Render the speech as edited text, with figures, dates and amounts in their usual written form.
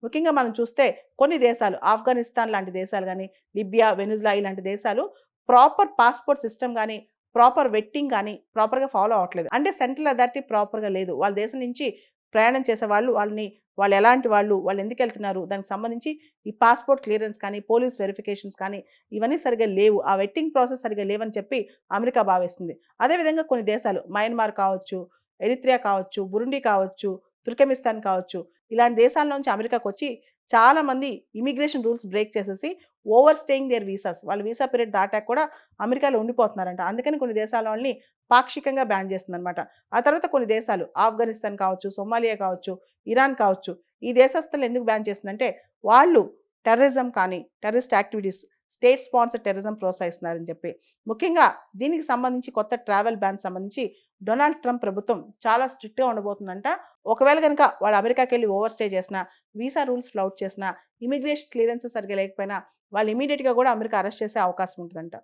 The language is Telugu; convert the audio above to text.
ముఖ్యంగా మనం చూస్తే కొన్ని దేశాలు ఆఫ్ఘనిస్తాన్ లాంటి దేశాలు గానీ, లిబియా, వెనిజులా ఇలాంటి దేశాలు ప్రాపర్ పాస్‌పోర్ట్ సిస్టమ్ గానీ, ప్రాపర్ వెట్టింగ్ గానీ ప్రాపర్‌గా ఫాలో అవ్వట్లేదు. అంటే సెంట్రల్ అథారిటీ ప్రాపర్‌గా లేదు. వాళ్ళ దేశం నుంచి ప్రయాణం చేసేవాళ్ళు వాళ్ళు ఎలాంటి వాళ్ళు, వాళ్ళు ఎందుకెళ్తున్నారు, దానికి సంబంధించి ఈ పాస్‌పోర్ట్ క్లియరెన్స్ కానీ, పోలీస్ వెరిఫికేషన్స్ కానీ ఇవన్నీ సరిగ్గా లేవు. ఆ వెట్టింగ్ ప్రాసెస్ సరిగ్గా లేవని చెప్పి అమెరికా భావిస్తుంది. అదేవిధంగా కొన్ని దేశాలు మయన్మార్ కావచ్చు, ఎరిత్రియా కావచ్చు, బురుండి కావచ్చు, తుర్కెమిస్తాన్ కావచ్చు, ఇలాంటి దేశాల నుంచి అమెరికాకొచ్చి చాలామంది ఇమిగ్రేషన్ రూల్స్ బ్రేక్ చేసేసి ఓవర్ స్టేయింగ్ దేర్ వీసాస్. వాళ్ళ వీసా పీరియడ్ దాటాక కూడా అమెరికాలో ఉండిపోతున్నారంట. అందుకని కొన్ని దేశాల వాళ్ళని పాక్షికంగా బ్యాన్ చేస్తుందనమాట. ఆ తర్వాత కొన్ని దేశాలు ఆఫ్ఘనిస్తాన్ కావచ్చు, సొమాలియా కావచ్చు, ఇరాన్ కావచ్చు, ఈ దేశస్తులను ఎందుకు బ్యాన్ చేస్తుందంటే వాళ్ళు టెర్రరిజం కానీ, terrorist activities, state sponsored terrorism ప్రోత్సహిస్తున్నారని చెప్పి. ముఖ్యంగా దీనికి సంబంధించి కొత్త ట్రావెల్ బ్యాన్ సంబంధించి డొనాల్డ్ ట్రంప్ ప్రభుత్వం చాలా స్ట్రిక్ట్‌గా ఉండబోతుందంట. ఒకవేళ గనుక వాళ్ళు అమెరికాకెళ్ళి ఓవర్ స్టే చేసినా, వీసా రూల్స్ ఫ్లౌట్ చేసినా, ఇమిగ్రేషన్ క్లియరెన్సెస్ సరిగ్గా లేకపోయినా వాళ్ళు ఇమ్మీడియేట్‌గా కూడా అమెరికా అరెస్ట్ చేసే అవకాశం ఉంటదంట.